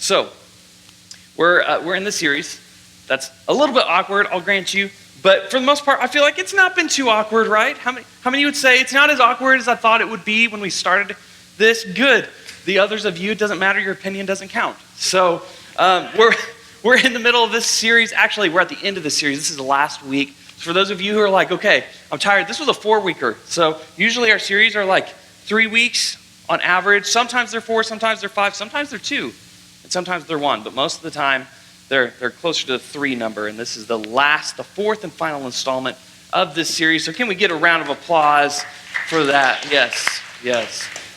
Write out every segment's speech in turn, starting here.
So, we're in the series. That's a little bit awkward, I'll grant you. But for the most part, I feel like it's not been too awkward, right? How many of you would say it's not as awkward as I thought it would be when we started this? Good. The others of you, it doesn't matter. Your opinion doesn't count. So we're in the middle of this series. Actually, we're at the end of the series. This is the last week. So for those of you who are like, okay, I'm tired. This was a 4-weeker. So usually our series are like 3 weeks on average. Sometimes they're 4, sometimes they're 5, sometimes they're 2, and sometimes they're 1. But most of the time, they're closer to the 3 number, and this is the 4th and final installment of this series. So can we get a round of applause for that? Yes,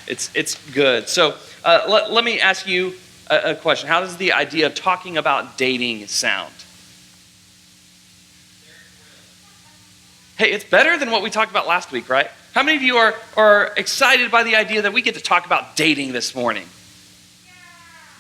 it's good. So let me ask you a question. How does the idea of talking about dating sound? Hey, it's better than what we talked about last week, right? How many of you are excited by the idea that we get to talk about dating this morning?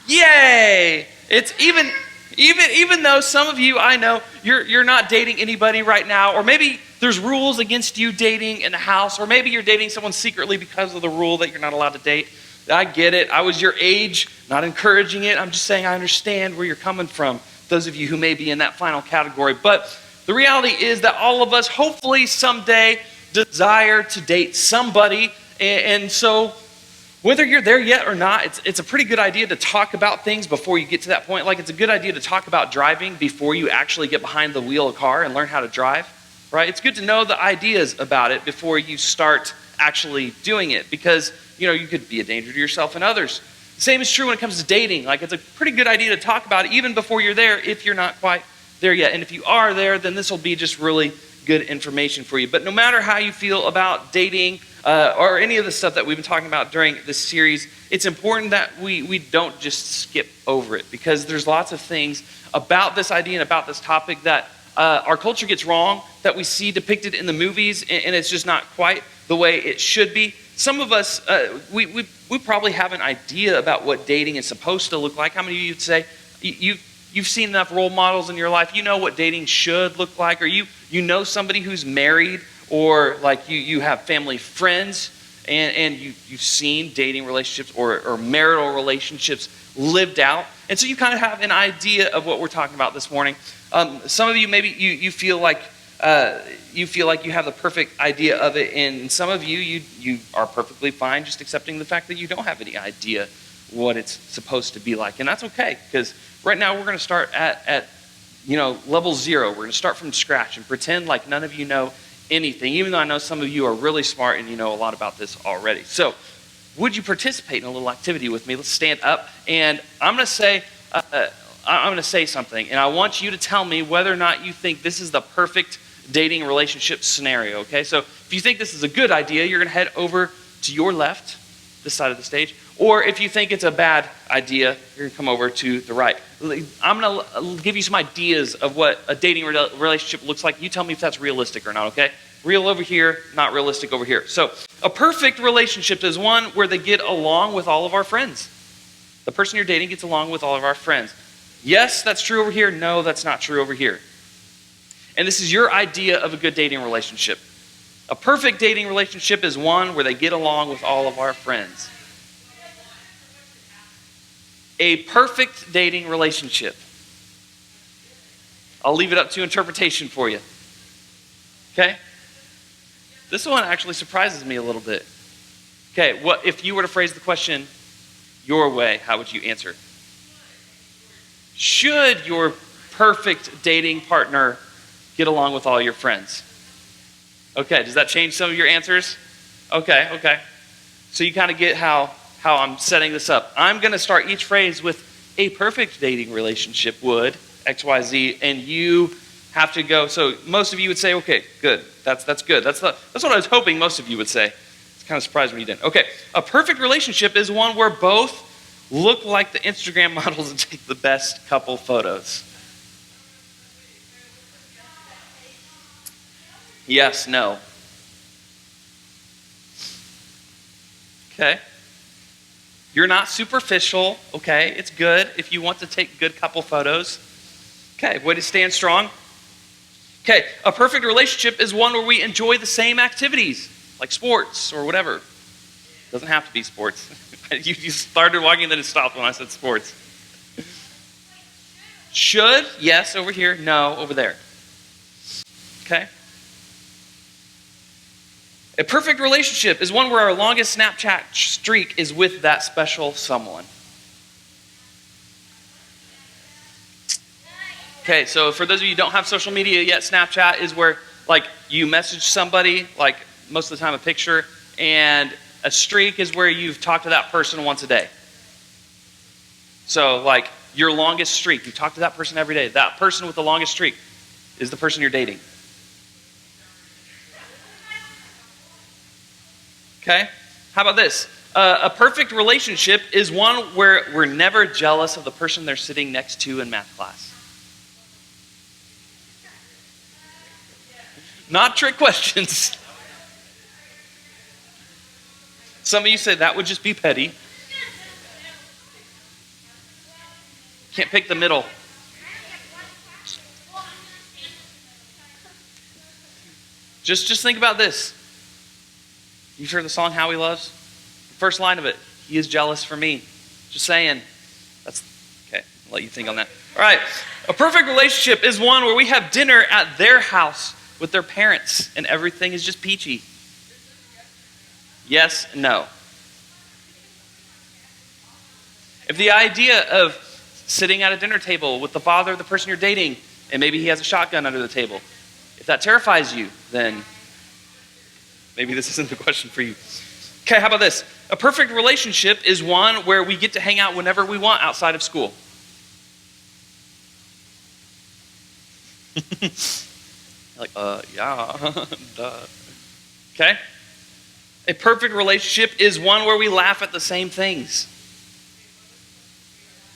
Yay! It's even though some of you, I know, you're not dating anybody right now, or maybe there's rules against you dating in the house, or maybe you're dating someone secretly because of the rule that you're not allowed to date. I get it. I was your age, not encouraging it. I'm just saying I understand where you're coming from, those of you who may be in that final category. But the reality is that all of us, hopefully someday, desire to date somebody, and so whether you're there yet or not, it's a pretty good idea to talk about things before you get to that point. Like it's a good idea to talk about driving before you actually get behind the wheel of a car and learn how to drive, right? It's good to know the ideas about it before you start actually doing it because, you could be a danger to yourself and others. The same is true when it comes to dating. Like it's a pretty good idea to talk about it even before you're there if you're not quite there yet. And if you are there, then this will be just really good information for you. But no matter how you feel about dating, or any of the stuff that we've been talking about during this series, it's important that we don't just skip over it because there's lots of things about this idea and about this topic that our culture gets wrong, that we see depicted in the movies, and it's just not quite the way it should be. Some of us, we probably have an idea about what dating is supposed to look like. How many of you would say you've seen enough role models in your life, you know what dating should look like, or you know somebody who's married, or like you have family friends and you've seen dating relationships or marital relationships lived out. And so you kind of have an idea of what we're talking about this morning. Some of you, maybe you feel like you have the perfect idea of it. And some of you are perfectly fine just accepting the fact that you don't have any idea what it's supposed to be like. And that's okay, because right now we're going to start at level 0. We're going to start from scratch and pretend like none of you know anything, even though I know some of you are really smart and you know a lot about this already. So, would you participate in a little activity with me? Let's stand up, and I'm going to say something, and I want you to tell me whether or not you think this is the perfect dating relationship scenario. Okay, so if you think this is a good idea, you're going to head over to your left, this side of the stage, or if you think it's a bad idea, you're going to come over to the right. I'm going to give you some ideas of what a dating relationship looks like. You tell me if that's realistic or not, okay? Real over here, not realistic over here. So a perfect relationship is one where they get along with all of our friends. The person you're dating gets along with all of our friends. Yes, that's true over here. No, that's not true over here. And this is your idea of a good dating relationship. A perfect dating relationship is one where they get along with all of our friends. A perfect dating relationship. I'll leave it up to interpretation for you. Okay? This one actually surprises me a little bit. Okay, what if you were to phrase the question your way, how would you answer? Should your perfect dating partner get along with all your friends? Okay, does that change some of your answers? Okay. So you kind of get how I'm setting this up. I'm going to start each phrase with a perfect dating relationship would, XYZ, and you have to go. So most of you would say, okay, good. That's good. That's what I was hoping most of you would say. It's kind of surprised when you didn't. Okay, a perfect relationship is one where both look like the Instagram models and take the best couple photos. Yes, no. Okay. You're not superficial, okay? It's good if you want to take good couple photos. Okay, way to stand strong. Okay, a perfect relationship is one where we enjoy the same activities, like sports or whatever. Doesn't have to be sports. You started walking, then it stopped when I said sports. Should, yes, over here. No, over there. Okay? A perfect relationship is one where our longest Snapchat streak is with that special someone. Okay, so for those of you who don't have social media yet, Snapchat is where like you message somebody, like most of the time a picture, and a streak is where you've talked to that person once a day. So like your longest streak, you talk to that person every day. That person with the longest streak is the person you're dating. Okay? How about this? A perfect relationship is one where we're never jealous of the person they're sitting next to in math class. Not trick questions. Some of you said that would just be petty. Can't pick the middle. Just think about this. You've heard the song How He Loves? The first line of it, He is jealous for me. Just saying. That's okay. I'll let you think on that. All right. A perfect relationship is one where we have dinner at their house with their parents and everything is just peachy. Yes, no. If the idea of sitting at a dinner table with the father of the person you're dating, and maybe he has a shotgun under the table, if that terrifies you, then maybe this isn't the question for you. Okay, how about this? A perfect relationship is one where we get to hang out whenever we want outside of school. Like, yeah, duh. Okay? A perfect relationship is one where we laugh at the same things.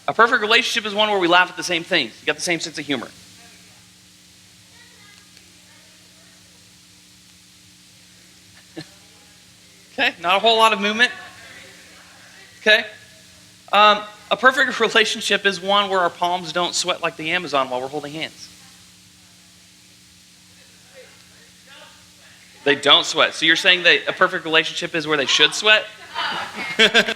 A perfect relationship is one where we laugh at the same things. You got the same sense of humor. Okay, not a whole lot of movement. Okay? A perfect relationship is one where our palms don't sweat like the Amazon while we're holding hands. They don't sweat. So you're saying that a perfect relationship is where they should sweat? Okay,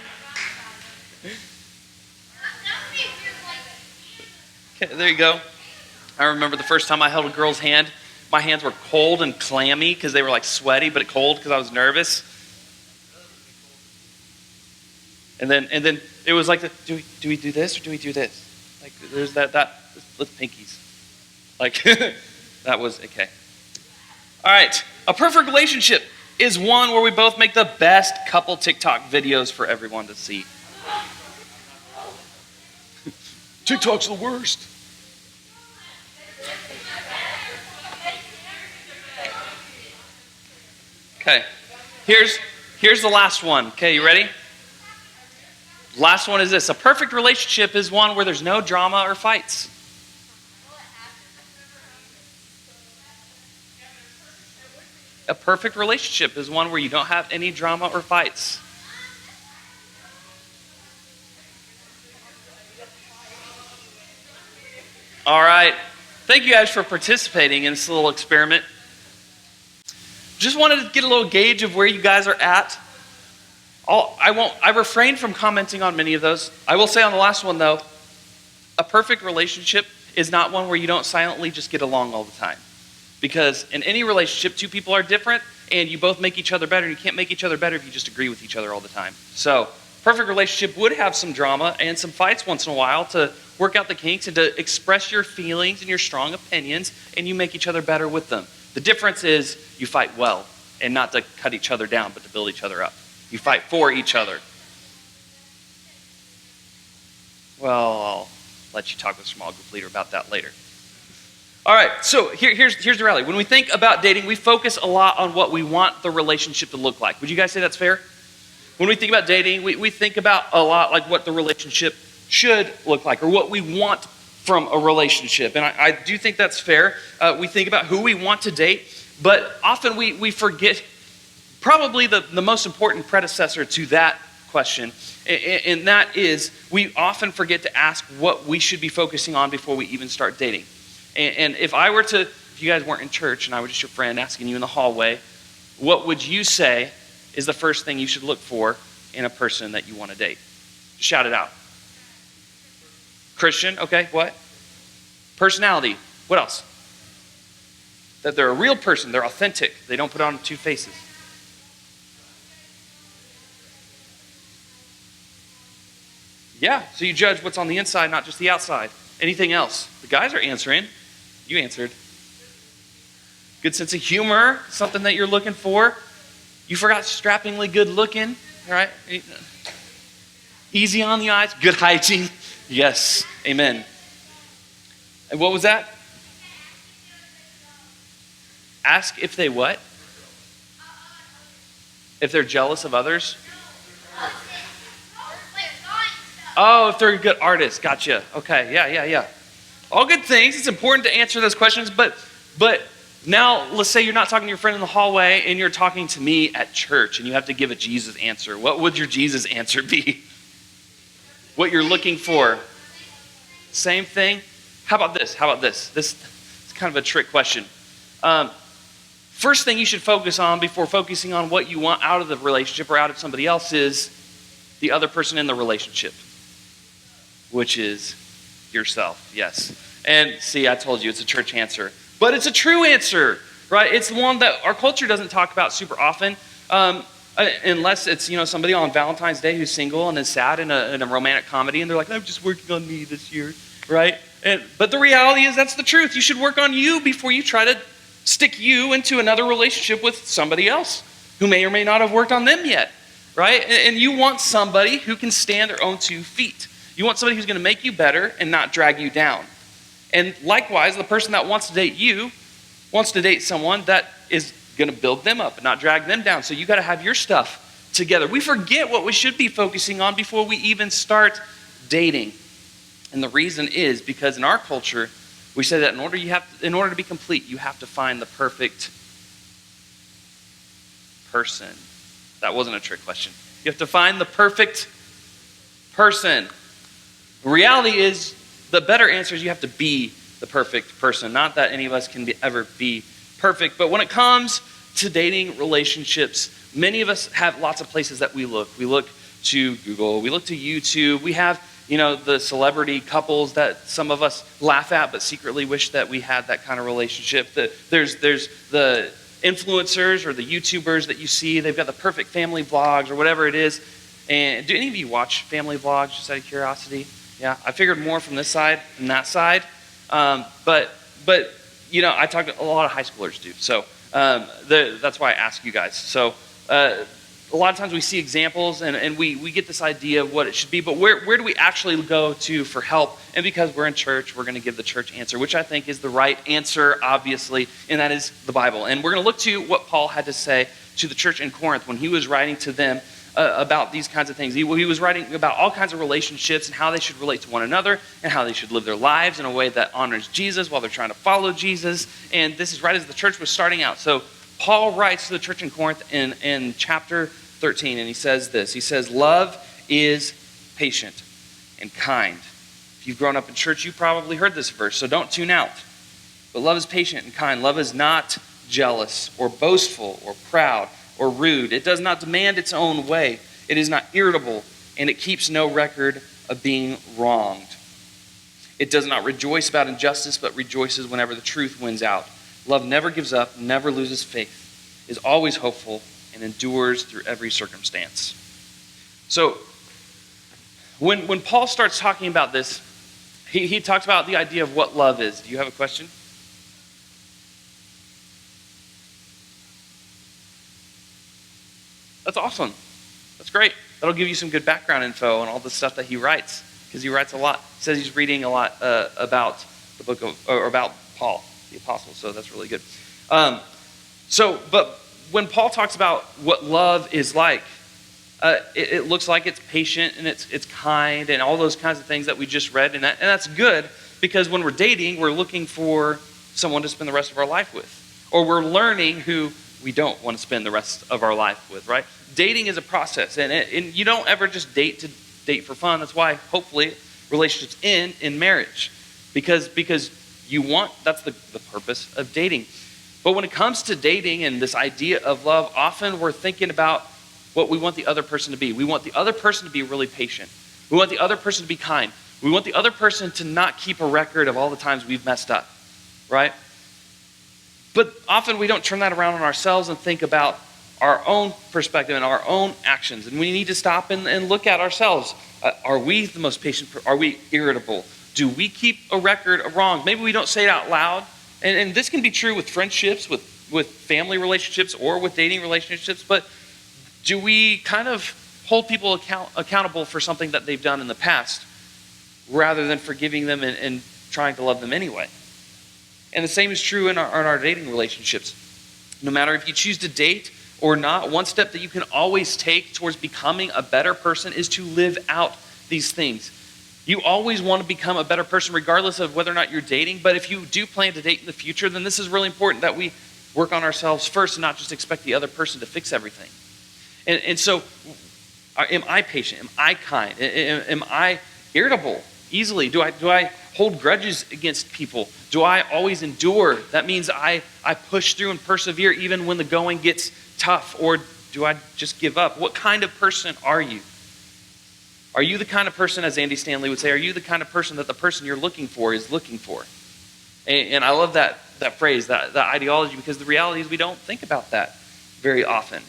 there you go. I remember the first time I held a girl's hand, my hands were cold and clammy because they were like sweaty, but cold because I was nervous. And then it was like, do we do this or do we do this? Like there's let's pinkies. Like that was okay. All right, a perfect relationship is one where we both make the best couple TikTok videos for everyone to see. TikTok's the worst. Okay, here's the last one. Okay, you ready? Last one is this. A perfect relationship is one where there's no drama or fights. A perfect relationship is one where you don't have any drama or fights. All right. Thank you guys for participating in this little experiment. Just wanted to get a little gauge of where you guys are at. I refrained from commenting on many of those. I will say on the last one, though, a perfect relationship is not one where you don't silently just get along all the time. Because in any relationship, two people are different, and you both make each other better. You can't make each other better if you just agree with each other all the time. So, perfect relationship would have some drama and some fights once in a while to work out the kinks and to express your feelings and your strong opinions, and you make each other better with them. The difference is you fight well, and not to cut each other down, but to build each other up. You fight for each other. Well, I'll let you talk with a small group leader about that later. All right, so here's the reality. When we think about dating, we focus a lot on what we want the relationship to look like. Would you guys say that's fair? When we think about dating, we think about a lot like what the relationship should look like or what we want from a relationship. And I do think that's fair. We think about who we want to date, but often we forget probably the most important predecessor to that question, and that is we often forget to ask what we should be focusing on before we even start dating. And if you guys weren't in church and I were just your friend asking you in the hallway, what would you say is the first thing you should look for in a person that you want to date? Shout it out. Christian, okay, what? Personality. What else? That they're a real person. They're authentic. They don't put on two faces. Yeah, so you judge what's on the inside, not just the outside. Anything else? The guys are answering. You answered. Good sense of humor, something that you're looking for. You forgot strappingly good looking, right? Easy on the eyes, good hygiene. Yes, amen. And what was that? Ask if they what? If they're jealous of others? Oh, if they're a good artist. Gotcha. Okay, yeah. All good things. It's important to answer those questions, but now let's say you're not talking to your friend in the hallway and you're talking to me at church and you have to give a Jesus answer. What would your Jesus answer be? What you're looking for? Same thing? How about this? This is kind of a trick question. First thing you should focus on before focusing on what you want out of the relationship or out of somebody else is the other person in the relationship, which is yourself. Yes. And see, I told you it's a church answer, but it's a true answer, right? It's the one that our culture doesn't talk about super often, unless it's somebody on Valentine's Day who's single and is sad in a romantic comedy, and they're like, I'm just working on me this year, right? But the reality is that's the truth. You should work on you before you try to stick you into another relationship with somebody else who may or may not have worked on them yet, right? And you want somebody who can stand their own 2 feet. You want somebody who's going to make you better and not drag you down. And likewise, the person that wants to date you wants to date someone that is going to build them up and not drag them down. So you got to have your stuff together. We forget what we should be focusing on before we even start dating. And the reason is because in our culture, we say that in order to be complete, you have to find the perfect person. That wasn't a trick question. You have to find the perfect person. The reality is, the better answer is you have to be the perfect person. Not that any of us can ever be perfect, but when it comes to dating relationships, many of us have lots of places that we look. We look to Google, we look to YouTube, we have the celebrity couples that some of us laugh at but secretly wish that we had that kind of relationship. There's the influencers or the YouTubers that you see. They've got the perfect family vlogs or whatever it is. And do any of you watch family vlogs just out of curiosity? Yeah, I figured more from this side than that side. But I talk to a lot of high schoolers do. So that's why I ask you guys. So a lot of times we see examples and we get this idea of what it should be, but where do we actually go to for help? And because we're in church, we're going to give the church answer, which I think is the right answer, obviously, and that is the Bible. And we're going to look to what Paul had to say to the church in Corinth when he was writing to them about these kinds of things. He was writing about all kinds of relationships and how they should relate to one another and how they should live their lives in a way that honors Jesus while they're trying to follow Jesus. And this is right as the church was starting out. So Paul writes to the church in Corinth in chapter 13, and he says this. He says, love is patient and kind. If you've grown up in church, you probably heard this verse, so don't tune out. But love is patient and kind. Love is not jealous or boastful or proud or rude. It does not demand its own way. It is not irritable, and it keeps no record of being wronged. It does not rejoice about injustice, but rejoices whenever the truth wins out. Love never gives up, never loses faith, is always hopeful, and endures through every circumstance. So, when Paul starts talking about this, he talks about the idea of what love is. Do you have a question? That's awesome. That's great. That'll give you some good background info on all the stuff that he writes, because he writes a lot. He says he's reading a lot about the book of, or about Paul, the apostle, so that's really good. But when Paul talks about what love is like, it looks like it's patient and it's kind and all those kinds of things that we just read, and that's good, because when we're dating, we're looking for someone to spend the rest of our life with, or we're learning who we don't want to spend the rest of our life with, right? Dating is a process, and you don't ever just date to date for fun. That's why, hopefully, relationships end in marriage, because that's the purpose of dating. But when it comes to dating and this idea of love, often we're thinking about what we want the other person to be. We want the other person to be really patient. We want the other person to be kind. We want the other person to not keep a record of all the times we've messed up, right? But often we don't turn that around on ourselves and think about our own perspective and our own actions. And we need to stop and look at ourselves. Are we the most patient? Are we irritable? Do we keep a record of wrongs? Maybe we don't say it out loud. And this can be true with friendships, with family relationships, or with dating relationships. But do we kind of hold people accountable for something that they've done in the past rather than forgiving them and trying to love them anyway? And the same is true in our dating relationships. No matter if you choose to date or not, one step that you can always take towards becoming a better person is to live out these things. You always want to become a better person regardless of whether or not you're dating. But if you do plan to date in the future, then this is really important that we work on ourselves first and not just expect the other person to fix everything. And so, am I patient? Am I kind? Am I irritable easily? Do I hold grudges against people? Do I always endure? That means I push through and persevere even when the going gets tough. Or do I just give up? What kind of person are you? Are you the kind of person, as Andy Stanley would say, are you the kind of person that the person you're looking for is looking for? And I love that phrase, that ideology, because the reality is we don't think about that very often.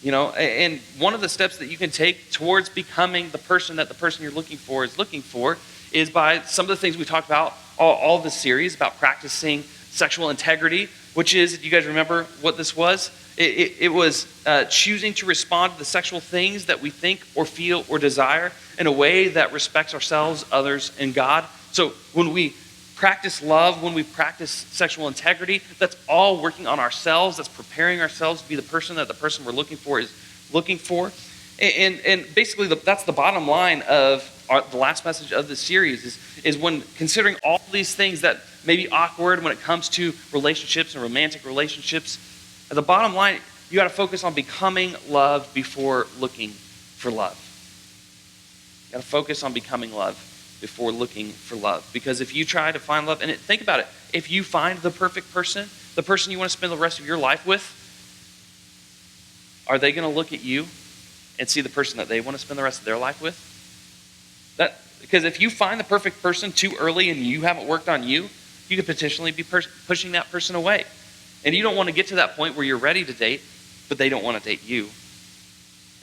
You know, and one of the steps that you can take towards becoming the person that the person you're looking for is by some of the things we talked about all this series about practicing sexual integrity, which is, do you guys remember what this was? It was choosing to respond to the sexual things that we think or feel or desire in a way that respects ourselves, others, and God. So when we practice love, when we practice sexual integrity, that's all working on ourselves. That's preparing ourselves to be the person that the person we're looking for is looking for. And basically, that's the bottom line of the last message of this series is when considering all these things that may be awkward when it comes to relationships and romantic relationships, at the bottom line, you got to focus on becoming loved before looking for love. You got to focus on becoming loved before looking for love. Because if you try to find love, and think about it, if you find the perfect person, the person you want to spend the rest of your life with, are they going to look at you and see the person that they want to spend the rest of their life with? Because if you find the perfect person too early and you haven't worked on you, you could potentially be pushing that person away. And you don't want to get to that point where you're ready to date, but they don't want to date you.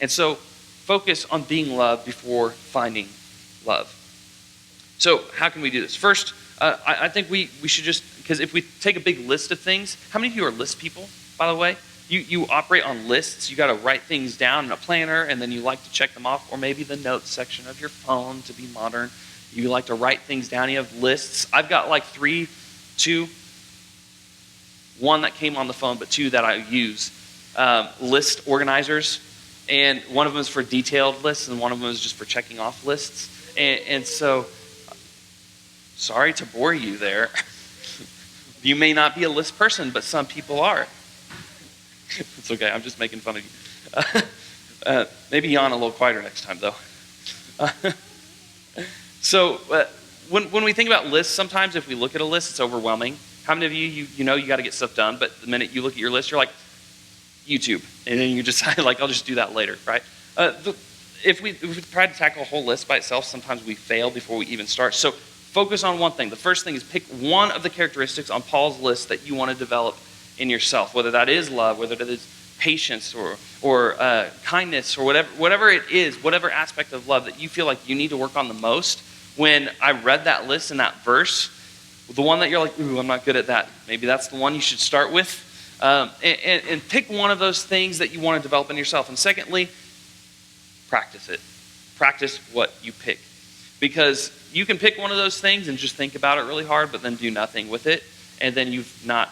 And so focus on being loved before finding love. So how can we do this? First, I think we should just, because if we take a big list of things, how many of you are list people, by the way? You operate on lists. You got to write things down in a planner, and then you like to check them off, or maybe the notes section of your phone to be modern. You like to write things down. You have lists. I've got like 2, one that came on the phone, but 2 that I use. List organizers, and one of them is for detailed lists, and one of them is just for checking off lists. And so, sorry to bore you there. You may not be a list person, but some people are. It's okay, I'm just making fun of you. Maybe yawn a little quieter next time, though. So, when we think about lists, sometimes if we look at a list, it's overwhelming. How many of you know you got to get stuff done, but the minute you look at your list, you're like, YouTube. And then you decide, like, I'll just do that later, right? If we try to tackle a whole list by itself, sometimes we fail before we even start. So focus on one thing. The first thing is pick one of the characteristics on Paul's list that you want to develop in yourself, whether that is love, whether that is patience or kindness or whatever it is, whatever aspect of love that you feel like you need to work on the most. When I read that list in that verse, the one that you're like, ooh, I'm not good at that, maybe that's the one you should start with. And pick one of those things that you want to develop in yourself. And secondly, practice it. Practice what you pick. Because you can pick one of those things and just think about it really hard, but then do nothing with it, and then you've not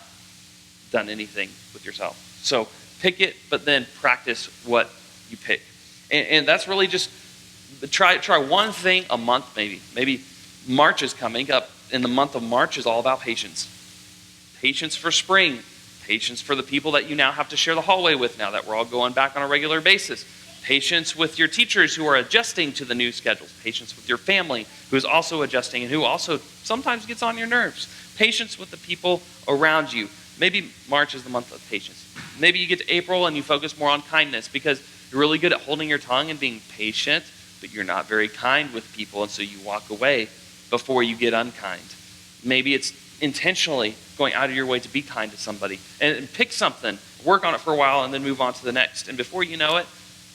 done anything with yourself. So pick it, but then practice what you pick. And that's really just try one thing a month, maybe. Maybe March is coming up, and the month of March is all about patience. Patience for spring. Patience for the people that you now have to share the hallway with now that we're all going back on a regular basis. Patience with your teachers who are adjusting to the new schedules. Patience with your family who is also adjusting and who also sometimes gets on your nerves. Patience with the people around you. Maybe March is the month of patience. Maybe you get to April and you focus more on kindness because you're really good at holding your tongue and being patient but you're not very kind with people, and so you walk away before you get unkind. Maybe it's intentionally going out of your way to be kind to somebody. And pick something, work on it for a while, and then move on to the next. And before you know it,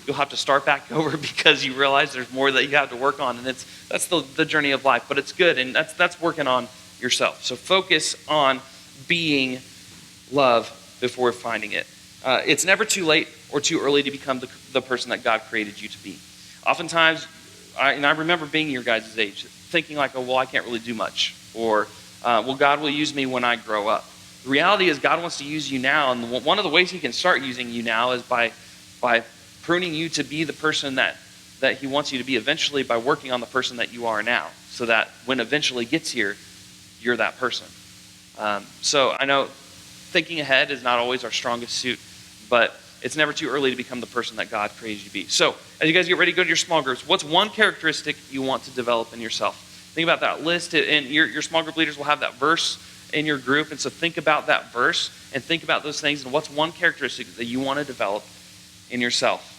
you'll have to start back over because you realize there's more that you have to work on. And that's the journey of life. But it's good, and that's working on yourself. So focus on being love before finding it. It's never too late or too early to become the person that God created you to be. Oftentimes, I remember being your guys' age, thinking like, oh, well, I can't really do much. Or, well, God will use me when I grow up. The reality is God wants to use you now, and one of the ways he can start using you now is by pruning you to be the person that he wants you to be eventually, by working on the person that you are now, so that when eventually gets here, you're that person. So I know thinking ahead is not always our strongest suit, but it's never too early to become the person that God created you to be. So as you guys get ready to go to your small groups, what's one characteristic you want to develop in yourself? Think about that list, and your small group leaders will have that verse in your group, and so think about that verse and think about those things, and what's one characteristic that you want to develop in yourself.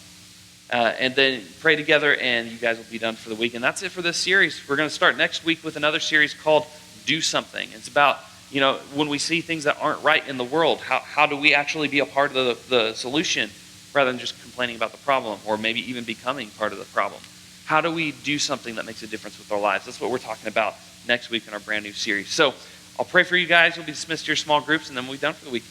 And then pray together, and you guys will be done for the week. And that's it for this series. We're going to start next week with another series called Do Something. It's about, when we see things that aren't right in the world, how do we actually be a part of the solution rather than just complaining about the problem, or maybe even becoming part of the problem? How do we do something that makes a difference with our lives? That's what we're talking about next week in our brand new series. So I'll pray for you guys. You'll be dismissed to your small groups, and then we'll be done for the week.